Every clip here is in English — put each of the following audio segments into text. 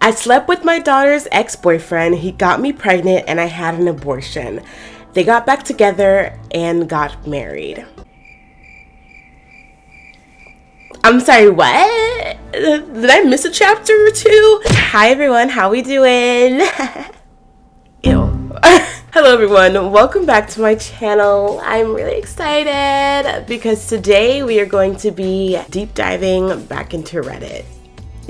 I slept with my daughter's ex-boyfriend. He got me pregnant and I had an abortion. They got back together and got married. I'm sorry, what? Did I miss a chapter or two? Hi everyone, how we doing? Ew. Hello everyone, welcome back to my channel. I'm really excited because today we are going to be deep diving back into Reddit.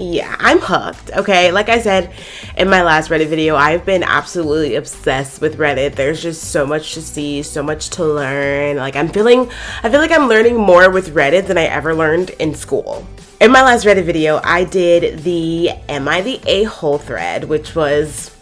Yeah, I'm hooked, okay? Like I said in my last Reddit video, I've been absolutely obsessed with Reddit. There's just so much to see, so much to learn. Like I feel like I'm learning more with Reddit than I ever learned in school. In my last Reddit video, I did the Am I the A-hole thread, which was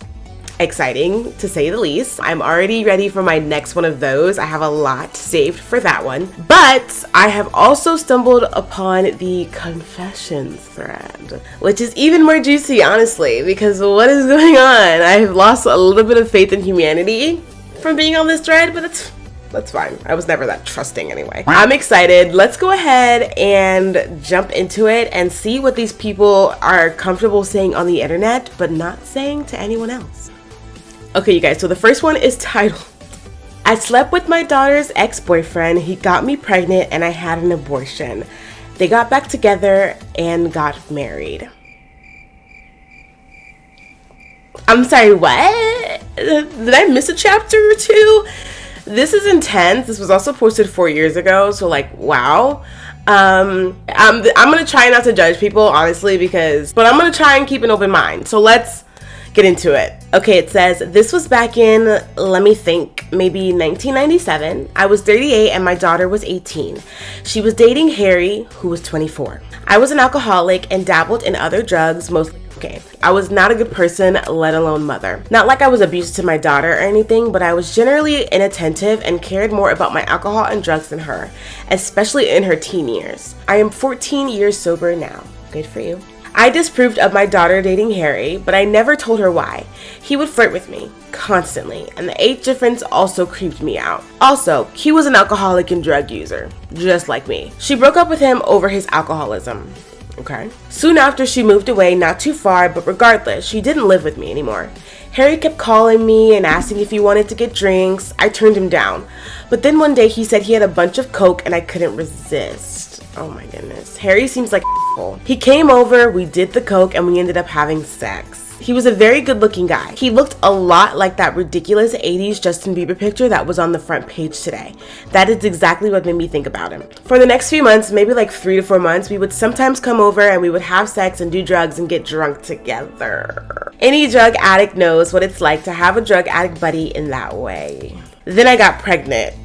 exciting to say the least. I'm already ready for my next one of those. I have a lot saved for that one. But I have also stumbled upon the confessions thread, which is even more juicy, honestly, because what is going on? I've lost a little bit of faith in humanity from being on this thread, but that's fine. I was never that trusting anyway. I'm excited. Let's go ahead and jump into it and see what these people are comfortable saying on the internet, but not saying to anyone else. Okay, you guys, so the first one is titled, I slept with my daughter's ex-boyfriend. He got me pregnant and I had an abortion. They got back together and got married. I'm sorry, what? Did I miss a chapter or two? This is intense. This was also posted 4 years ago, so like, wow. I'm gonna try not to judge people, honestly, but I'm gonna try and keep an open mind. So let's get into it. Okay, it says, this was back in, let me think, maybe 1997. I was 38 and my daughter was 18. She was dating Harry, who was 24. I was an alcoholic and dabbled in other drugs, mostly cocaine. I was not a good person, let alone mother. Not like I was abusive to my daughter or anything, but I was generally inattentive and cared more about my alcohol and drugs than her, especially in her teen years. I am 14 years sober now. Good for you. I disapproved of my daughter dating Harry, but I never told her why. He would flirt with me constantly, and the age difference also creeped me out. Also, he was an alcoholic and drug user, just like me. She broke up with him over his alcoholism. Okay. Soon after, she moved away, not too far, but regardless, she didn't live with me anymore. Harry kept calling me and asking if he wanted to get drinks. I turned him down. But then one day he said he had a bunch of coke and I couldn't resist. Oh my goodness. Harry seems like a He came over, we did the coke, and we ended up having sex. He was a very good looking guy. He looked a lot like that ridiculous 80s Justin Bieber picture that was on the front page today. That is exactly what made me think about him. For the next few months, maybe like 3 to 4 months, we would sometimes come over and we would have sex and do drugs and get drunk together. Any drug addict knows what it's like to have a drug addict buddy in that way. Then I got pregnant.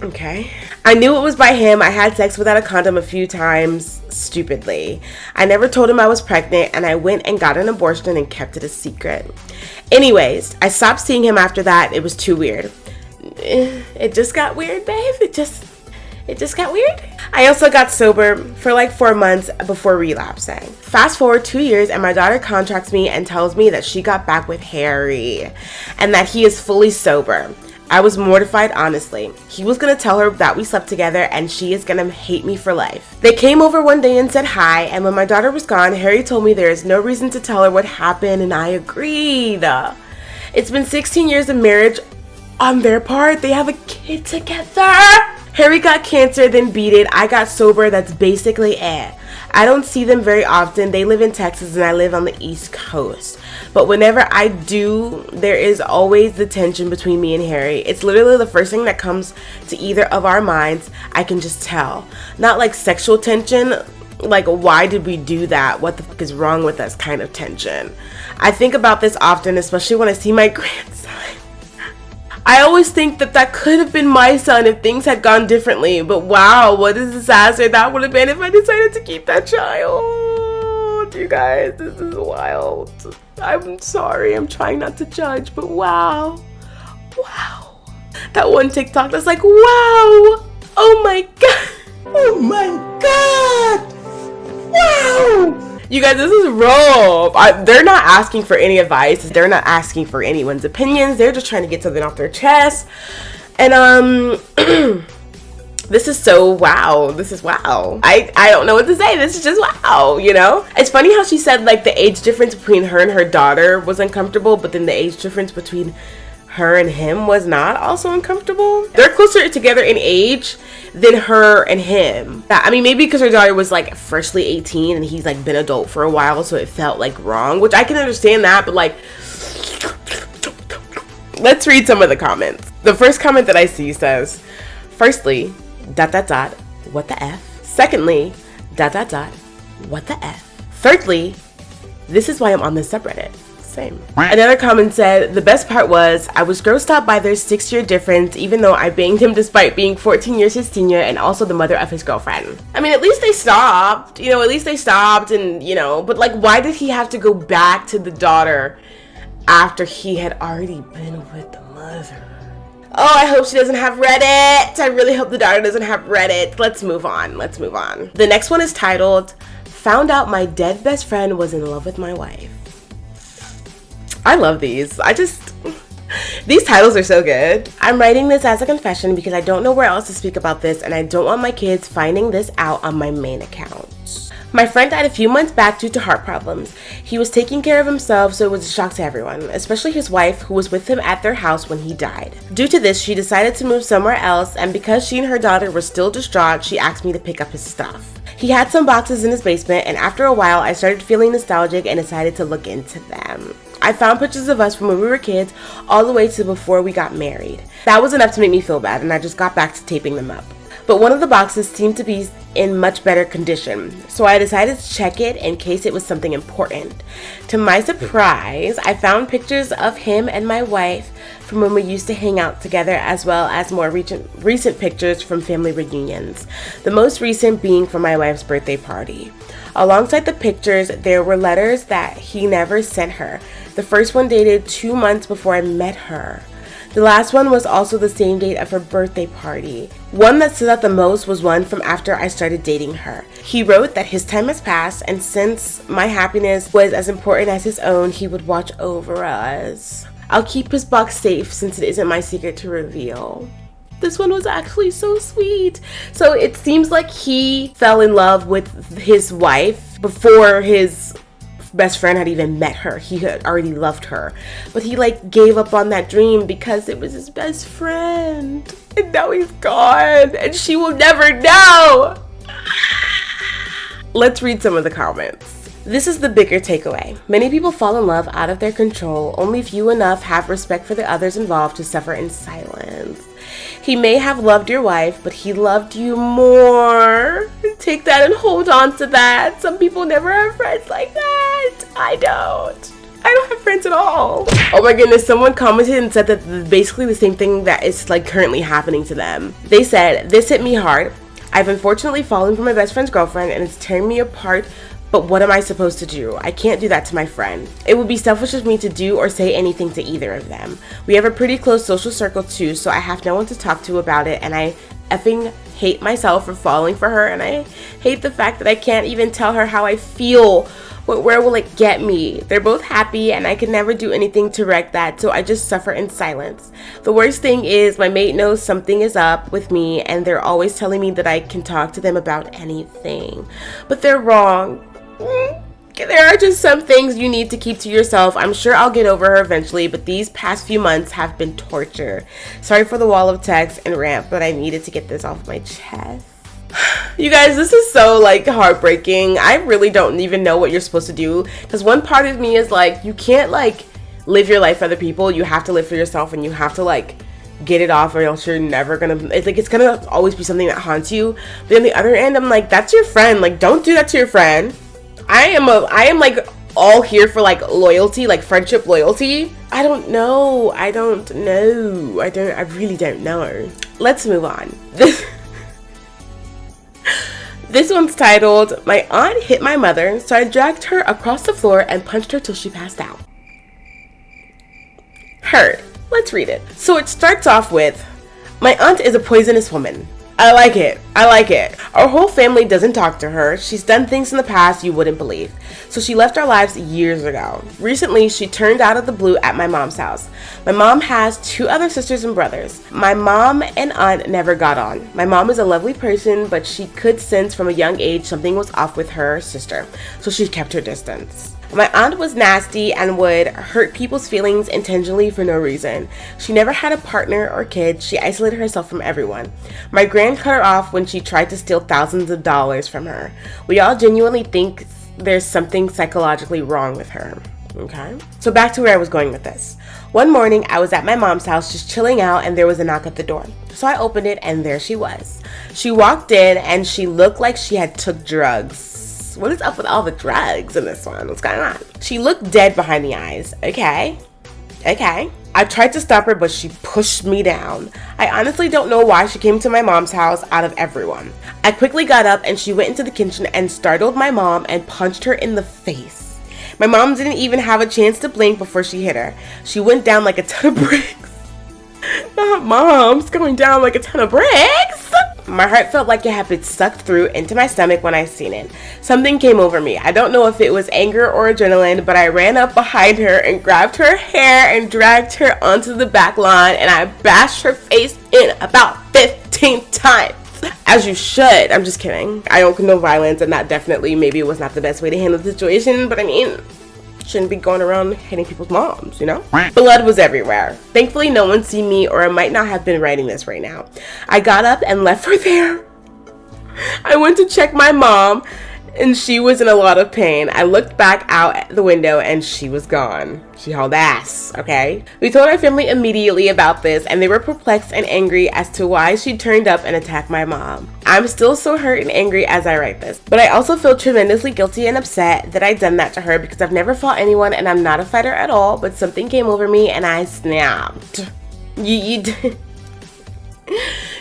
Okay. I knew it was by him. I had sex without a condom a few times, stupidly. I never told him I was pregnant, and I went and got an abortion and kept it a secret. Anyways, I stopped seeing him after that. It was too weird. It just got weird, babe. It just got weird. I also got sober for like 4 months before relapsing. Fast forward 2 years and my daughter contacts me and tells me that she got back with Harry and that he is fully sober. I was mortified, honestly. He was gonna tell her that we slept together and she is gonna hate me for life. They came over one day and said hi, and when my daughter was gone, Harry told me there is no reason to tell her what happened, and I agreed. It's been 16 years of marriage on their part. They have a kid together. Harry got cancer, then beat it. I got sober. That's basically it. I don't see them very often. They live in Texas and I live on the East Coast. But whenever I do, there is always the tension between me and Harry. It's literally the first thing that comes to either of our minds. I can just tell. Not like sexual tension, like why did we do that? What the fuck is wrong with us kind of tension. I think about this often, especially when I see my grandson. I always think that could have been my son if things had gone differently. But wow, what a disaster that would have been if I decided to keep that child. You guys, this is wild. I'm sorry, I'm trying not to judge, but wow. Wow. That one TikTok that's like, wow. Oh my God. Oh my God. Wow. You guys, this is rough. They're not asking for any advice. They're not asking for anyone's opinions. They're just trying to get something off their chest. And This is so wow. This is wow. I don't know what to say. This is just wow, you know? It's funny how she said like the age difference between her and her daughter was uncomfortable, but then the age difference between her and him was not also uncomfortable. They're closer together in age than her and him. I mean, maybe because her daughter was like freshly 18 and he's like been adult for a while, so it felt like wrong, which I can understand that, but like, let's read some of the comments. The first comment that I see says, firstly, ... what the F? Secondly, ... what the F? Thirdly, this is why I'm on this subreddit. Same. Another comment said, the best part was, I was grossed out by their 6-year difference, even though I banged him despite being 14 years his senior and also the mother of his girlfriend. I mean, at least they stopped, you know, and, you know, but like, why did he have to go back to the daughter after he had already been with the mother? Oh, I hope she doesn't have Reddit. I really hope the daughter doesn't have Reddit. Let's move on. The next one is titled, Found Out My Dead Best Friend Was in Love with My Wife. I love these. These titles are so good. I'm writing this as a confession because I don't know where else to speak about this and I don't want my kids finding this out on my main account. My friend died a few months back due to heart problems. He was taking care of himself, so it was a shock to everyone, especially his wife, who was with him at their house when he died. Due to this, she decided to move somewhere else, and because she and her daughter were still distraught, she asked me to pick up his stuff. He had some boxes in his basement, and after a while, I started feeling nostalgic and decided to look into them. I found pictures of us from when we were kids all the way to before we got married. That was enough to make me feel bad, and I just got back to taping them up. But one of the boxes seemed to be in much better condition, so I decided to check it in case it was something important. To my surprise, I found pictures of him and my wife from when we used to hang out together, as well as more recent pictures from family reunions, the most recent being from my wife's birthday party. Alongside the pictures, there were letters that he never sent her. The first one dated 2 months before I met her. The last one was also the same date of her birthday party. One that stood out the most was one from after I started dating her. He wrote that his time has passed, and since my happiness was as important as his own, he would watch over us. I'll keep his box safe since it isn't my secret to reveal. This one was actually so sweet. So it seems like he fell in love with his wife before his best friend had even met her. He had already loved her, but he like gave up on that dream because it was his best friend, and now he's gone and she will never know. Let's read some of the comments. This is the bigger takeaway. Many people fall in love out of their control. Only few enough have respect for the others involved to suffer in silence. He may have loved your wife, but he loved you more. Take that and hold on to that. Some people never have friends like that. I don't have friends at all. Oh my goodness, someone commented and said that basically the same thing that is like currently happening to them. They said, this hit me hard. I've unfortunately fallen for my best friend's girlfriend and it's tearing me apart. But what am I supposed to do? I can't do that to my friend. It would be selfish of me to do or say anything to either of them. We have a pretty close social circle too, so I have no one to talk to about it, and I effing hate myself for falling for her, and I hate the fact that I can't even tell her how I feel. Where will it get me? They're both happy and I can never do anything to wreck that, so I just suffer in silence. The worst thing is my mate knows something is up with me and they're always telling me that I can talk to them about anything. But they're wrong. There are just some things you need to keep to yourself. I'm sure I'll get over her eventually, but these past few months have been torture. Sorry for the wall of text and rant, but I needed to get this off my chest. You guys, this is so like heartbreaking. I really don't even know what you're supposed to do, because one part of me is like, you can't like live your life for other people. You have to live for yourself, and you have to like get it off, or else you're never gonna, it's gonna always be something that haunts you. But on the other end, I'm like, that's your friend. Like, don't do that to your friend. I am like all here for like loyalty, like friendship loyalty. I really don't know. Let's move on. This one's titled, My Aunt Hit My Mother, so I dragged her across the floor and punched her till she passed out. Heard. Let's read it. So it starts off with, my aunt is a poisonous woman. I like it. I like it. Our whole family doesn't talk to her. She's done things in the past you wouldn't believe. So she left our lives years ago. Recently, she turned out of the blue at my mom's house. My mom has 2 other sisters and brothers. My mom and aunt never got on. My mom is a lovely person, but she could sense from a young age something was off with her sister. So she kept her distance. My aunt was nasty and would hurt people's feelings intentionally for no reason. She never had a partner or kids. She isolated herself from everyone. My grand cut her off when she tried to steal thousands of dollars from her. We all genuinely think there's something psychologically wrong with her. Okay, so back to where I was going with this. One morning, I was at my mom's house just chilling out and there was a knock at the door. So I opened it and there she was. She walked in and she looked like she had took drugs. What is up with all the drugs in this one? What's going on? She looked dead behind the eyes. Okay. I tried to stop her, but she pushed me down. I honestly don't know why she came to my mom's house out of everyone. I quickly got up and she went into the kitchen and startled my mom and punched her in the face. My mom didn't even have a chance to blink before she hit her. She went down like a ton of bricks. Not mom's going down like a ton of bricks. My heart felt like it had been sucked through into my stomach when I seen it. Something came over me. I don't know if it was anger or adrenaline, but I ran up behind her and grabbed her hair and dragged her onto the back lawn, and I bashed her face in about 15 times. As you should. I'm just kidding. I don't condone violence, and that definitely maybe was not the best way to handle the situation, but I mean, shouldn't be going around hitting people's moms, you know? Blood was everywhere. Thankfully, no one seen me, or I might not have been writing this right now. I got up and left her there. I went to check my mom, and she was in a lot of pain. I looked back out the window, and she was gone. She hauled ass, okay? We told our family immediately about this, and they were perplexed and angry as to why she turned up and attacked my mom. I'm still so hurt and angry as I write this, but I also feel tremendously guilty and upset that I done that to her because I've never fought anyone and I'm not a fighter at all, but something came over me and I snapped. You did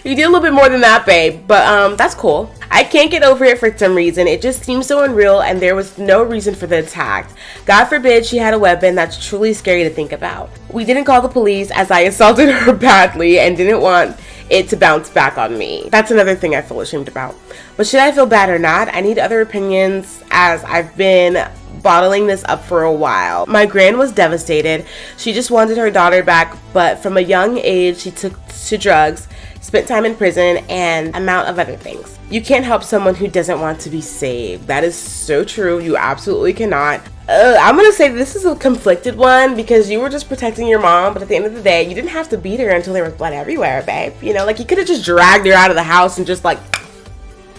a little bit more than that, babe, but that's cool. I can't get over it for some reason. It just seems so unreal and there was no reason for the attack. God forbid she had a weapon. That's truly scary to think about. We didn't call the police as I assaulted her badly and didn't want it to bounce back on me. That's another thing I feel ashamed about. But should I feel bad or not? I need other opinions as I've been bottling this up for a while. My gran was devastated. She just wanted her daughter back, but from a young age she took to drugs, spent time in prison, and amount of other things. You can't help someone who doesn't want to be saved. That is so true. You absolutely cannot. I'm gonna say this is a conflicted one because you were just protecting your mom, but at the end of the day, you didn't have to beat her until there was blood everywhere, babe. You know, like you could have just dragged her out of the house and just like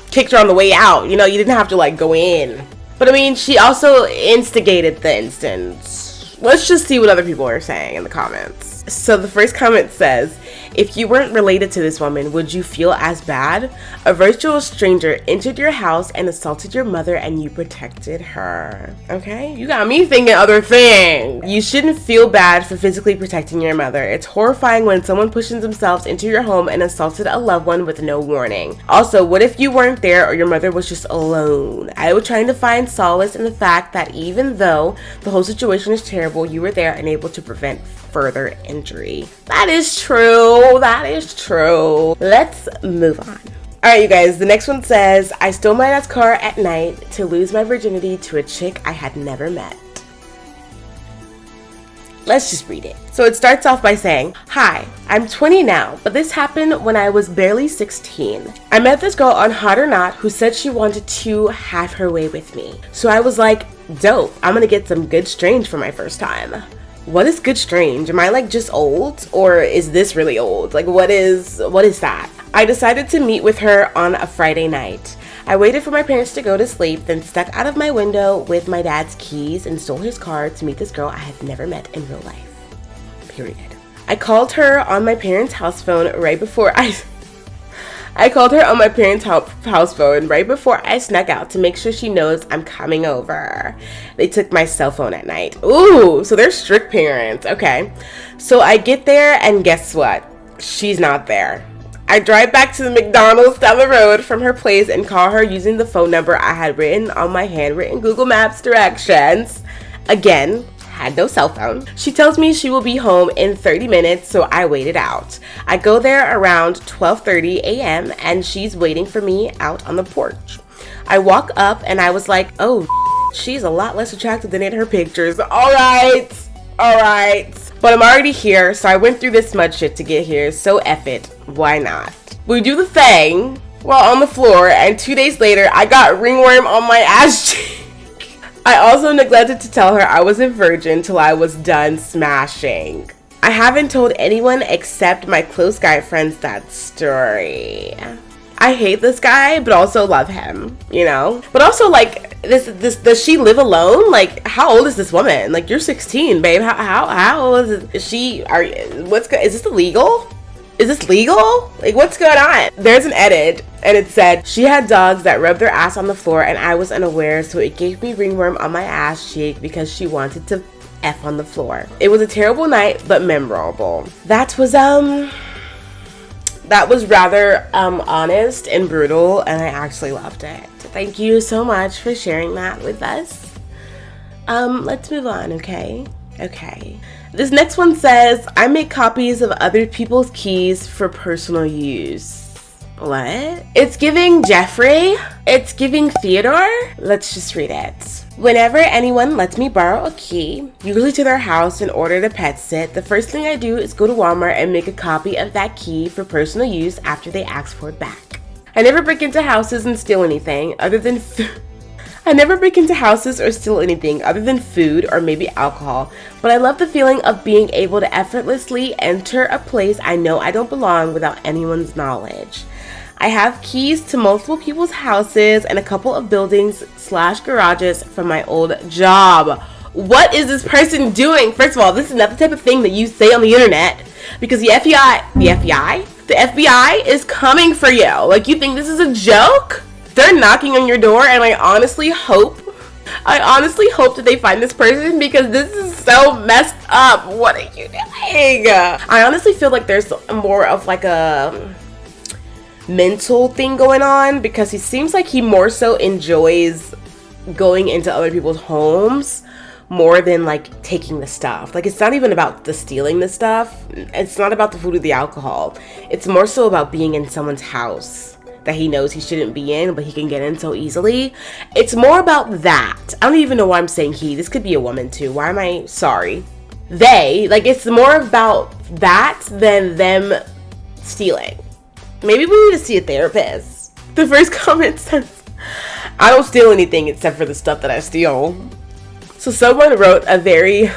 kicked her on the way out. You know, you didn't have to like go in. But I mean, she also instigated the instance. Let's just see what other people are saying in the comments. So the first comment says, if you weren't related to this woman, would you feel as bad? A virtual stranger entered your house and assaulted your mother and you protected her. Okay, you got me thinking other things. You shouldn't feel bad for physically protecting your mother. It's horrifying when someone pushes themselves into your home and assaulted a loved one with no warning. Also, what if you weren't there or your mother was just alone? I was trying to find solace in the fact that even though the whole situation is terrible, you were there and able to prevent further injury. That is true. That is true. Let's move on. Alright, you guys, the next one says, I stole my dad's car at night to lose my virginity to a chick I had never met. Let's just read it. So it starts off by saying, hi, I'm 20 now, but this happened when I was barely 16. I met this girl on Hot or Not who said she wanted to have her way with me. So I was like, dope, I'm gonna get some good strange for my first time. What is good strange? Am I like just old? Or is this really old? Like what is that? I decided to meet with her on a Friday night. I waited for my parents to go to sleep, then stepped out of my window with my dad's keys and stole his car to meet this girl I had never met in real life. Period. I called her on my parents' house phone right before I called her on my parents' house phone right before I snuck out to make sure she knows I'm coming over. They took my cell phone at night. Ooh, so they're strict parents. Okay. So I get there and guess what? She's not there. I drive back to the McDonald's down the road from her place and call her using the phone number I had written on my handwritten Google Maps directions. Again, had no cell phone. She tells me she will be home in 30 minutes, so I waited out. I go there around 12:30 a.m. and she's waiting for me out on the porch. I walk up and I was like, oh, she's a lot less attractive than in her pictures. All right. But I'm already here, so I went through this mud shit to get here, so F it. Why not? We do the thing while on the floor, and 2 days later, I got ringworm on my ass cheek. I also neglected to tell her I was a virgin till I was done smashing. I haven't told anyone except my close guy friends that story. I hate this guy, but also love him, you know? But also, like, this does she live alone? Like, how old is this woman? Like, you're 16, babe. How old is she? Is this illegal? Is this legal? Like, what's going on? There's an edit, and it said, she had dogs that rubbed their ass on the floor, and I was unaware, so it gave me ringworm on my ass cheek because she wanted to F on the floor. It was a terrible night, but memorable. That was rather honest and brutal, and I actually loved it. Thank you so much for sharing that with us. Let's move on, okay? Okay. This next one says, I make copies of other people's keys for personal use. What? It's giving Jeffrey. It's giving Theodore. Let's just read it. Whenever anyone lets me borrow a key, usually to their house in order to pet sit, the first thing I do is go to Walmart and make a copy of that key for personal use after they ask for it back. I never break into houses and steal anything other than I never break into houses or steal anything other than food or maybe alcohol, but I love the feeling of being able to effortlessly enter a place I know I don't belong without anyone's knowledge. I have keys to multiple people's houses and a couple of buildings / garages from my old job. What is this person doing? First of all, this is not the type of thing that you say on the internet, because the FBI is coming for you. Like, you think this is a joke? They're knocking on your door, and I honestly hope that they find this person, because this is so messed up. What are you doing? I honestly feel like there's more of like a mental thing going on, because he seems like he more so enjoys going into other people's homes more than like taking the stuff. Like, it's not even about the stealing the stuff. It's not about the food or the alcohol. It's more so about being in someone's house that he knows he shouldn't be in, but he can get in so easily. It's more about that. I don't even know why I'm saying he. This could be a woman too. Why am I sorry? They, like, it's more about that than them stealing. Maybe we need to see a therapist. The first comment says, I don't steal anything except for the stuff that I steal. So someone wrote a very,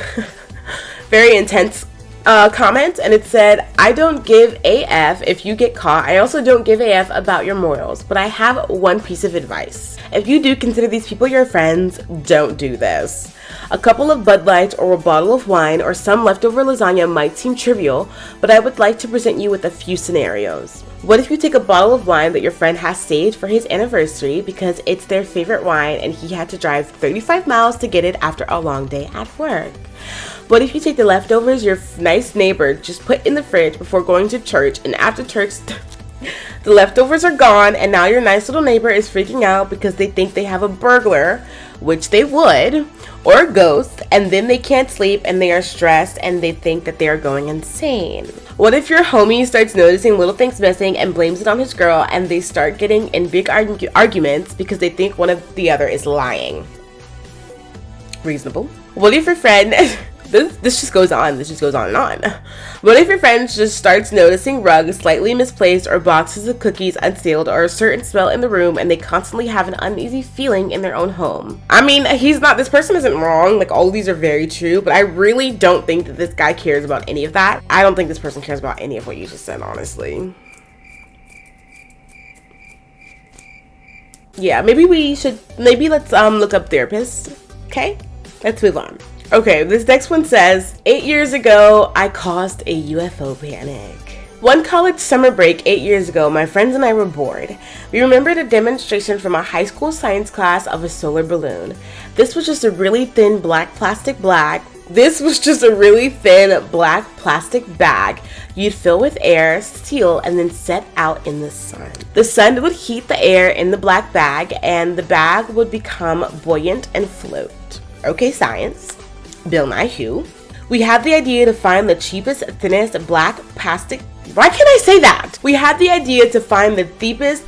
very intense comment, and it said, I don't give AF if you get caught. I also don't give AF about your morals, but I have one piece of advice. If you do consider these people your friends, don't do this. A couple of Bud Light or a bottle of wine or some leftover lasagna might seem trivial, but I would like to present you with a few scenarios. What if you take a bottle of wine that your friend has saved for his anniversary because it's their favorite wine and he had to drive 35 miles to get it after a long day at work? What if you take the leftovers your nice neighbor just put in the fridge before going to church, and after church the leftovers are gone and now your nice little neighbor is freaking out because they think they have a burglar, which they would, or a ghost, and then they can't sleep and they are stressed and they think that they are going insane? What if your homie starts noticing little things missing and blames it on his girl, and they start getting in big arguments because they think one of the other is lying? Reasonable. What if your friend this just goes on and on. What if your friend just starts noticing rugs slightly misplaced or boxes of cookies unsealed or a certain smell in the room, and they constantly have an uneasy feeling in their own home? I mean, this person isn't wrong. Like, all of these are very true, but I really don't think that this guy cares about any of that. I don't think this person cares about any of what you just said, honestly. Yeah, maybe let's look up therapists. Okay, let's move on. Okay, this next one says, 8 years ago, I caused a UFO panic. One college summer break 8 years ago, my friends and I were bored. We remembered a demonstration from a high school science class of a solar balloon. This was just a really thin black plastic bag you'd fill with air, seal, and then set out in the sun. The sun would heat the air in the black bag, and the bag would become buoyant and float. Okay, science. Bill Nighy. We had the idea to find the cheapest, thinnest black plastic. Why can't I say that? We had the idea to find the cheapest,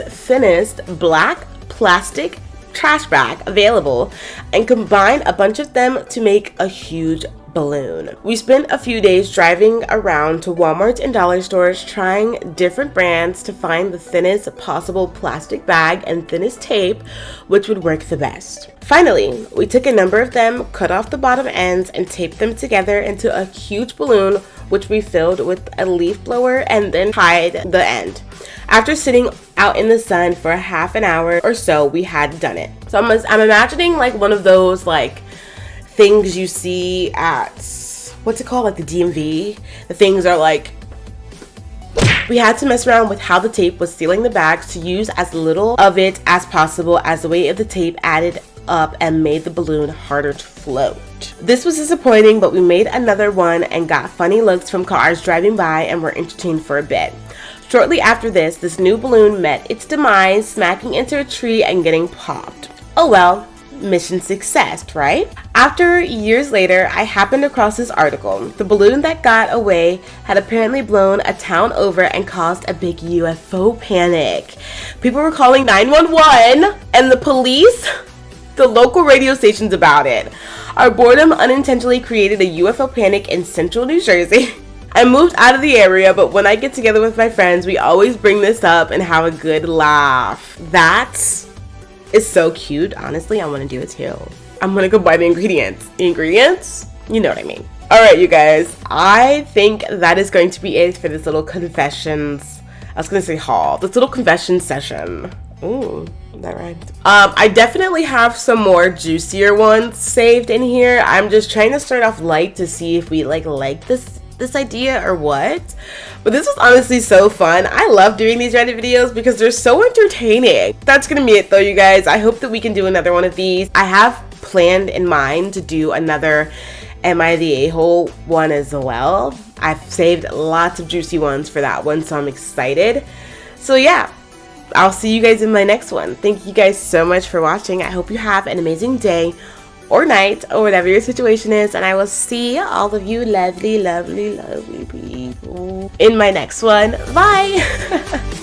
thinnest black plastic trash bag available and combine a bunch of them to make a huge balloon. We spent a few days driving around to Walmart and dollar stores trying different brands to find the thinnest possible plastic bag and thinnest tape which would work the best. Finally, we took a number of them, cut off the bottom ends, and taped them together into a huge balloon which we filled with a leaf blower and then tied the end. After sitting out in the sun for half an hour or so, we had done it. So I'm imagining like one of those like things you see at, what's it called, like the DMV. The things are like, we had to mess around with how the tape was sealing the bags to use as little of it as possible, as the weight of the tape added up and made the balloon harder to float. This was disappointing, but we made another one and got funny looks from cars driving by and were entertained for a bit. Shortly after this new balloon met its demise, smacking into a tree and getting popped. Oh well, mission success, right? After years later, I happened across this article. The balloon that got away had apparently blown a town over and caused a big UFO panic. People were calling 911 and the police, the local radio stations about it. Our boredom unintentionally created a UFO panic in central New Jersey. I moved out of the area, but when I get together with my friends, we always bring this up and have a good laugh. That is so cute. Honestly, I want to do it too. I'm gonna go buy the ingredients. The ingredients? You know what I mean. Alright, you guys. I think that is going to be it for this little confessions. I was gonna say haul. This little confession session. Ooh, that rhymed. I definitely have some more juicier ones saved in here. I'm just trying to start off light to see if we like this idea or what. But this was honestly so fun. I love doing these Reddit videos because they're so entertaining. That's gonna be it though, you guys. I hope that we can do another one of these. I have planned in mind to do another Am I the A-hole one as well. I've saved lots of juicy ones for that one, so I'm excited. So yeah, I'll see you guys in my next one. Thank you guys so much for watching. I hope you have an amazing day or night or whatever your situation is, and I will see all of you lovely people in my next one. Bye.